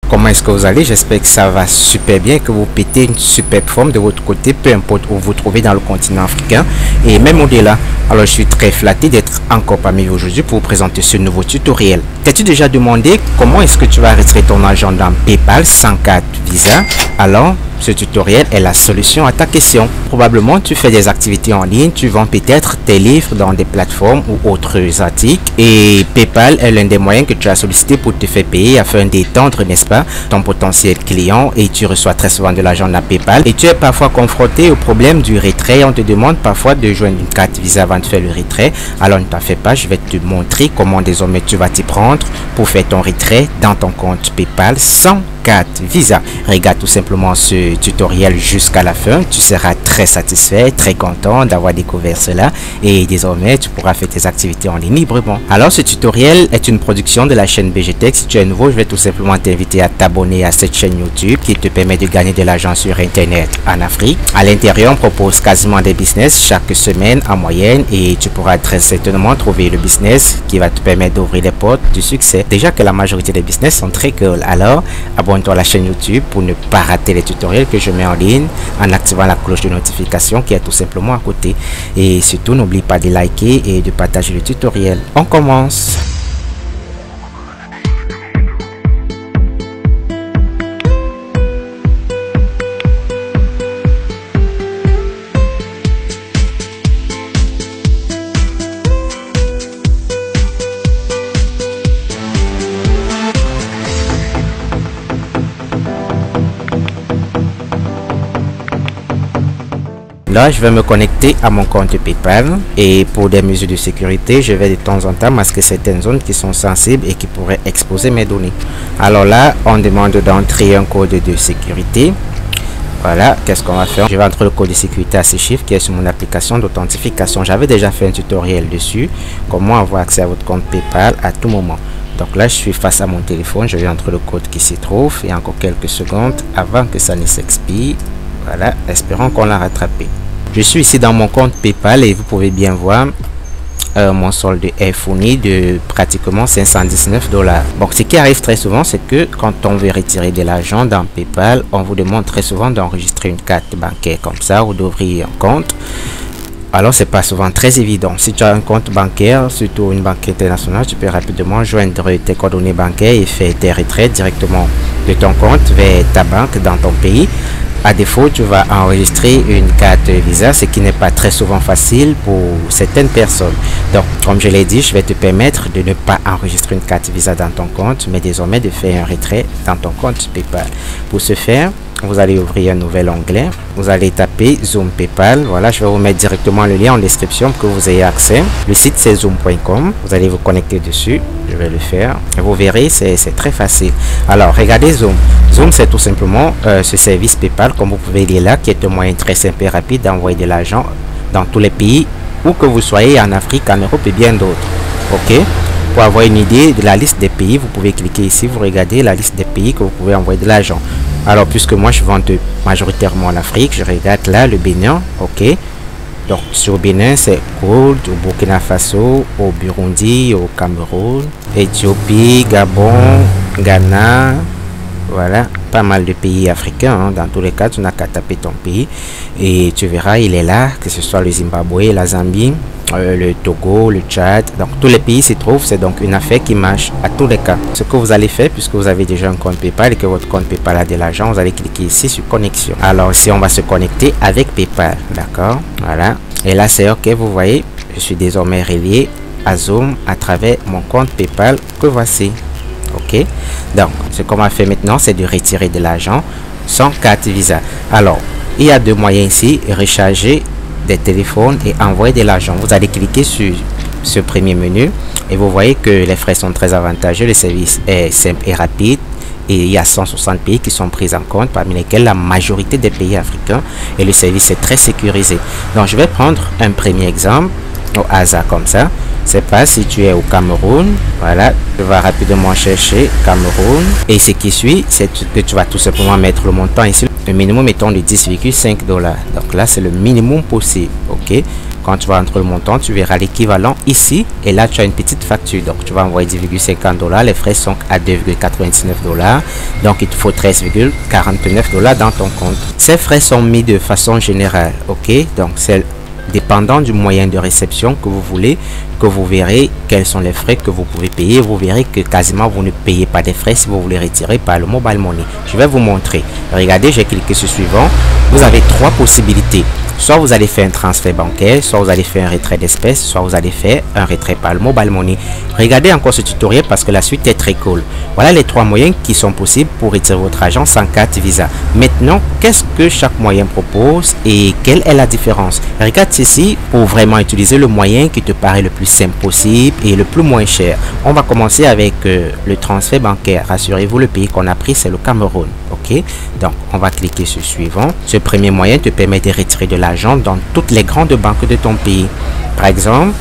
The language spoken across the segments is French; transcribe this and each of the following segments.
Comment est-ce que vous allez? J'espère que ça va super bien, que vous pétez une superbe forme de votre côté, peu importe où vous vous trouvez dans le continent africain et même au-delà. Alors je suis très flatté d'être encore parmi vous aujourd'hui pour vous présenter ce nouveau tutoriel. T'as-tu déjà demandé comment est-ce que tu vas retirer ton argent dans PayPal sans carte Visa? Alors ce tutoriel est la solution à ta question. Probablement tu fais des activités en ligne, tu vends peut-être tes livres dans des plateformes ou autres articles et PayPal est l'un des moyens que tu as sollicité pour te faire payer afin d'étendre, n'est-ce pas, ton potentiel client, et tu reçois très souvent de l'argent dans PayPal et tu es parfois confronté au problème du retrait. On te demande parfois de joindre une carte Visa avant de faire le retrait. Alors ne t'en fais pas, je vais te montrer comment désormais tu vas t'y prendre pour faire ton retrait dans ton compte PayPal sans carte Visa. Regarde tout simplement ce tutoriel jusqu'à la fin, tu seras très satisfait, très content d'avoir découvert cela et désormais tu pourras faire tes activités en ligne librement. Alors ce tutoriel est une production de la chaîne BGTech. Si tu es nouveau, je vais tout simplement t'inviter à t'abonner à cette chaîne YouTube qui te permet de gagner de l'argent sur internet en Afrique. À l'intérieur, on propose quasiment des business chaque semaine en moyenne et tu pourras très certainement trouver le business qui va te permettre d'ouvrir les portes du succès. Déjà que la majorité des business sont très cool, alors abonne-toi à la chaîne YouTube pour ne pas rater les tutoriels que je mets en ligne en activant la cloche de notification qui est tout simplement à côté. Et surtout, n'oublie pas de liker et de partager le tutoriel. On commence. Là, je vais me connecter à mon compte PayPal et pour des mesures de sécurité, je vais de temps en temps masquer certaines zones qui sont sensibles et qui pourraient exposer mes données. Alors là, on demande d'entrer un code de sécurité. Voilà, qu'est-ce qu'on va faire? Je vais entrer le code de sécurité à 6 chiffres qui est sur mon application d'authentification. J'avais déjà fait un tutoriel dessus, comment avoir accès à votre compte PayPal à tout moment. Donc là, je suis face à mon téléphone, je vais entrer le code qui s'y trouve et encore quelques secondes avant que ça ne s'expire. Voilà, espérons qu'on l'a rattrapé. Je suis ici dans mon compte PayPal et vous pouvez bien voir mon solde est fourni de pratiquement $519. Bon, ce qui arrive très souvent, c'est que quand on veut retirer de l'argent dans PayPal, on vous demande très souvent d'enregistrer une carte bancaire comme ça ou d'ouvrir un compte. Alors c'est pas souvent très évident. Si tu as un compte bancaire, surtout une banque internationale, tu peux rapidement joindre tes coordonnées bancaires et faire tes retraits directement de ton compte vers ta banque dans ton pays. À défaut, tu vas enregistrer une carte Visa, ce qui n'est pas très souvent facile pour certaines personnes. Donc, comme je l'ai dit, je vais te permettre de ne pas enregistrer une carte Visa dans ton compte, mais désormais de faire un retrait dans ton compte PayPal. Pour ce faire, vous allez ouvrir un nouvel onglet. Vous allez taper Zoom PayPal. Voilà, je vais vous mettre directement le lien en description pour que vous ayez accès. Le site c'est zoom.com. Vous allez vous connecter dessus. Je vais le faire. Et vous verrez, c'est très facile. Alors, regardez Zoom. Zoom, c'est tout simplement ce service PayPal, comme vous pouvez lire là, qui est un moyen très simple et rapide d'envoyer de l'argent dans tous les pays, où que vous soyez, en Afrique, en Europe et bien d'autres. Ok? Pour avoir une idée de la liste des pays, vous pouvez cliquer ici, vous regardez la liste des pays que vous pouvez envoyer de l'argent. Alors, puisque moi je vends majoritairement en Afrique, je regarde là le Bénin, ok. Donc sur Bénin, c'est Gold, au Burkina Faso, au Burundi, au Cameroun, Éthiopie, Gabon, Ghana. Voilà, pas mal de pays africains. Hein. Dans tous les cas, tu n'as qu'à taper ton pays et tu verras, il est là, que ce soit le Zimbabwe, la Zambie, le Togo, le Tchad. Donc tous les pays s'y trouvent. C'est donc une affaire qui marche à tous les cas. Ce que vous allez faire, puisque vous avez déjà un compte PayPal et que votre compte PayPal a de l'argent, vous allez cliquer ici sur connexion. Alors ici, on va se connecter avec PayPal. D'accord, voilà. Et là, c'est OK. Vous voyez, je suis désormais relié à Zoom à travers mon compte PayPal que voici. Ok, donc ce qu'on va faire maintenant, c'est de retirer de l'argent sans carte Visa. Alors, il y a deux moyens ici: recharger des téléphones et envoyer de l'argent. Vous allez cliquer sur ce premier menu et vous voyez que les frais sont très avantageux. Le service est simple et rapide et il y a 160 pays qui sont pris en compte, parmi lesquels la majorité des pays africains, et le service est très sécurisé. Donc je vais prendre un premier exemple au hasard comme ça. C'est pas si tu es au Cameroun. Voilà, je vais rapidement chercher Cameroun et ce qui suit, c'est que tu vas tout simplement mettre le montant ici, le minimum étant de $10,5. Donc là, c'est le minimum possible. Ok, quand tu vas entrer le montant, tu verras l'équivalent ici. Et là, tu as une petite facture. Donc, tu vas envoyer 10,50 $. Les frais sont à 2,99 $. Donc, il te faut 13,49 $ dans ton compte. Ces frais sont mis de façon générale. OK? Donc, c'est dépendant du moyen de réception que vous voulez, que vous verrez quels sont les frais que vous pouvez payer. Vous verrez que quasiment vous ne payez pas des frais si vous voulez retirer par le mobile money. Je vais vous montrer. Regardez, j'ai cliqué sur suivant. Vous avez trois possibilités. Soit vous allez faire un transfert bancaire, soit vous allez faire un retrait d'espèces, soit vous allez faire un retrait par le mobile money. Regardez encore ce tutoriel parce que la suite est très cool. Voilà les trois moyens qui sont possibles pour retirer votre argent sans carte Visa. Maintenant, qu'est-ce que chaque moyen propose et quelle est la différence? Regarde ceci pour vraiment utiliser le moyen qui te paraît le plus simple possible et le plus moins cher. On va commencer avec le transfert bancaire. Rassurez-vous, le pays qu'on a pris, c'est le Cameroun. OK? Donc, on va cliquer sur suivant. Ce premier moyen te permet de retirer de l'argent dans toutes les grandes banques de ton pays. Par exemple,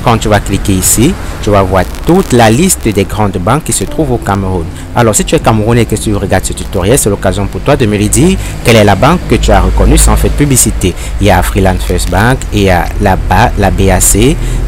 quand tu vas cliquer ici, tu vas voir toute la liste des grandes banques qui se trouvent au Cameroun. Alors, si tu es Camerounais et que tu regardes ce tutoriel, c'est l'occasion pour toi de me le dire quelle est la banque que tu as reconnue sans faire de publicité. Il y a Freeland First Bank, il y a la BAC,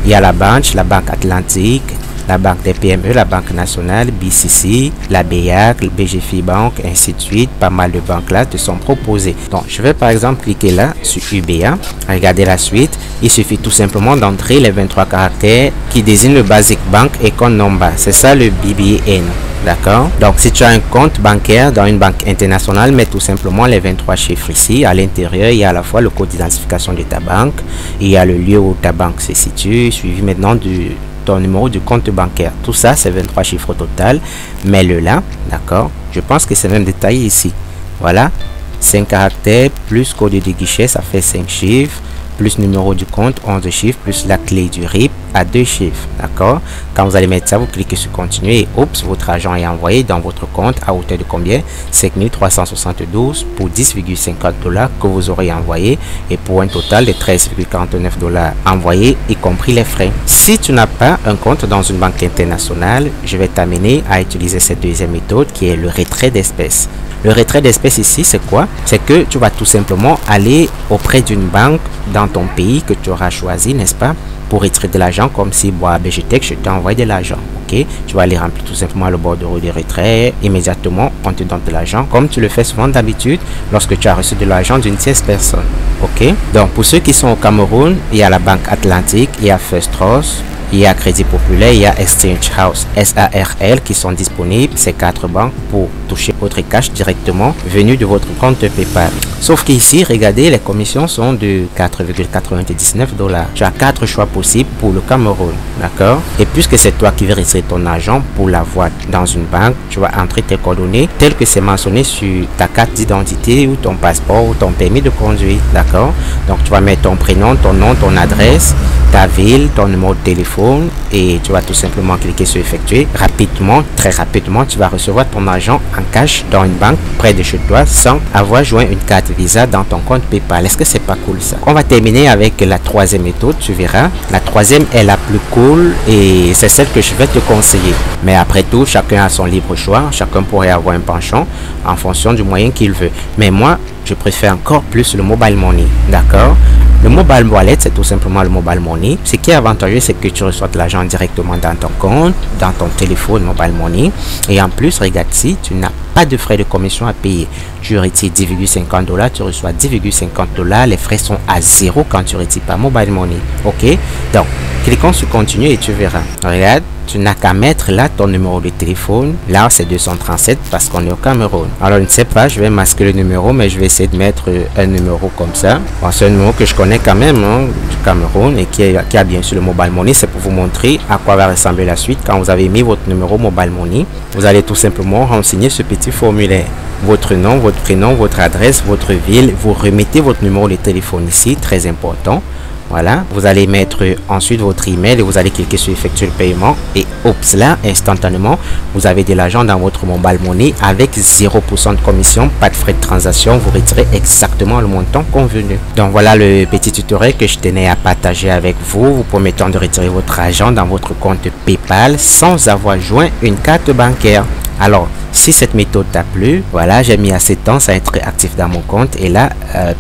il y a la Banque Atlantique, la Banque des PME, la Banque Nationale, BCC, la BEAC, le BGFI Bank, ainsi de suite. Pas mal de banques là te sont proposées. Donc, je vais par exemple cliquer là sur UBA. Regardez la suite. Il suffit tout simplement d'entrer les 23 caractères qui désignent le Basic Bank et compte number. C'est ça le BBN. D'accord? Donc, si tu as un compte bancaire dans une banque internationale, mets tout simplement les 23 chiffres ici. À l'intérieur, il y a à la fois le code d'identification de ta banque. Il y a le lieu où ta banque se situe, suivi maintenant du ton numéro du compte bancaire. Tout ça, c'est 23 chiffres au total. Mets-le là. D'accord? Je pense que c'est même détaillé ici. Voilà. 5 caractères plus code de guichet, ça fait 5 chiffres. Plus numéro du compte, 11 chiffres, plus la clé du RIP à 2 chiffres. D'accord? Quand vous allez mettre ça, vous cliquez sur continuer et oups, votre argent est envoyé dans votre compte à hauteur de combien? 5372 pour 10,50 $ que vous aurez envoyé et pour un total de 13,49 $ envoyés, y compris les frais. Si tu n'as pas un compte dans une banque internationale, je vais t'amener à utiliser cette deuxième méthode qui est le retrait d'espèces. Le retrait d'espèces ici, c'est quoi? C'est que tu vas tout simplement aller auprès d'une banque dans ton pays que tu auras choisi, n'est-ce pas? Pour retirer de l'argent, comme si BGTech, je t'ai envoyé de l'argent. Ok? Tu vas aller remplir tout simplement le bordereau de retrait. Immédiatement, on te donne de l'argent, comme tu le fais souvent d'habitude lorsque tu as reçu de l'argent d'une tierce personne. Ok? Donc, pour ceux qui sont au Cameroun, il y a la Banque Atlantique, il y a First Trust, il y a Crédit Populaire, il y a Exchange House, SARL qui sont disponibles, ces 4 banques, pour toucher votre cash directement venu de votre compte PayPal. Sauf qu'ici, regardez, les commissions sont de 4,99 $. Tu as 4 choix possibles pour le Cameroun, d'accord? Et puisque c'est toi qui veux retirer ton argent pour l'avoir dans une banque, tu vas entrer tes coordonnées telles que c'est mentionné sur ta carte d'identité ou ton passeport ou ton permis de conduire, d'accord? Donc, tu vas mettre ton prénom, ton nom, ton adresse, ta ville, ton numéro de téléphone et tu vas tout simplement cliquer sur effectuer. Rapidement, très rapidement, tu vas recevoir ton argent en cash dans une banque près de chez toi sans avoir joint une carte Visa dans ton compte PayPal. Est-ce que c'est pas cool ça? On va terminer avec la troisième méthode, tu verras. La troisième est la plus cool et c'est celle que je vais te conseiller. Mais après tout, chacun a son libre choix. Chacun pourrait avoir un penchant en fonction du moyen qu'il veut. Mais moi, je préfère encore plus le mobile money. D'accord? Le mobile wallet, c'est tout simplement le mobile money. Ce qui est avantageux, c'est que tu reçois de l'argent directement dans ton compte, dans ton téléphone mobile money. Et en plus, regarde ici, tu n'as pas de frais de commission à payer. Tu retires 10,50 $, tu reçois 10,50 $. Les frais sont à 0 quand tu retires par mobile money. Ok? Donc, cliquons sur continuer et tu verras. Regarde. Tu n'as qu'à mettre là ton numéro de téléphone. Là, c'est 237 parce qu'on est au Cameroun. Alors, je ne sais pas, je vais masquer le numéro, mais je vais essayer de mettre un numéro comme ça. Bon, c'est un numéro que je connais quand même hein, du Cameroun et qui a bien sûr le mobile money. C'est pour vous montrer à quoi va ressembler la suite. Quand vous avez mis votre numéro mobile money, vous allez tout simplement renseigner ce petit formulaire. Votre nom, votre prénom, votre adresse, votre ville. Vous remettez votre numéro de téléphone ici, très important. Voilà, vous allez mettre ensuite votre email et vous allez cliquer sur effectuer le paiement et oups là, instantanément, vous avez de l'argent dans votre mobile money avec 0% de commission, pas de frais de transaction, vous retirez exactement le montant convenu. Donc voilà le petit tutoriel que je tenais à partager avec vous, vous permettant de retirer votre argent dans votre compte PayPal sans avoir joint une carte bancaire. Alors, Si cette méthode t'a plu, voilà, j'ai mis assez de temps à être actif dans mon compte et là,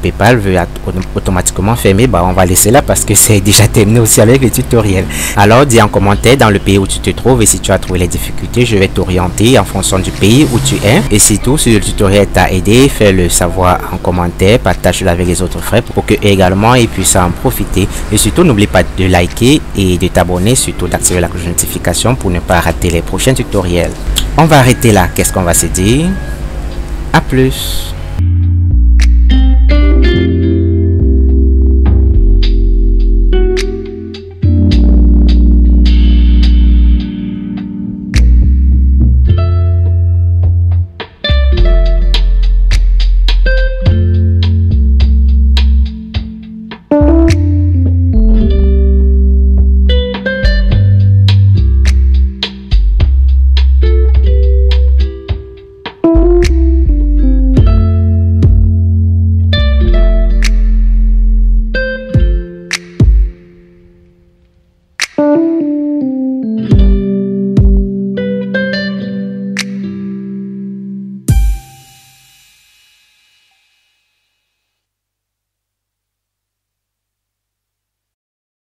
PayPal veut automatiquement fermer. Bah, on va laisser là parce que c'est déjà terminé aussi avec le tutoriel. Alors, dis en commentaire dans le pays où tu te trouves et si tu as trouvé les difficultés, je vais t'orienter en fonction du pays où tu es. Et si tout, si le tutoriel t'a aidé, fais-le savoir en commentaire, partage-le avec les autres frères pour que également ils puissent en profiter. Et surtout, n'oublie pas de liker et de t'abonner, surtout d'activer la cloche de notification pour ne pas rater les prochains tutoriels. On va arrêter là. Qu'est-ce qu'on va se dire? À plus.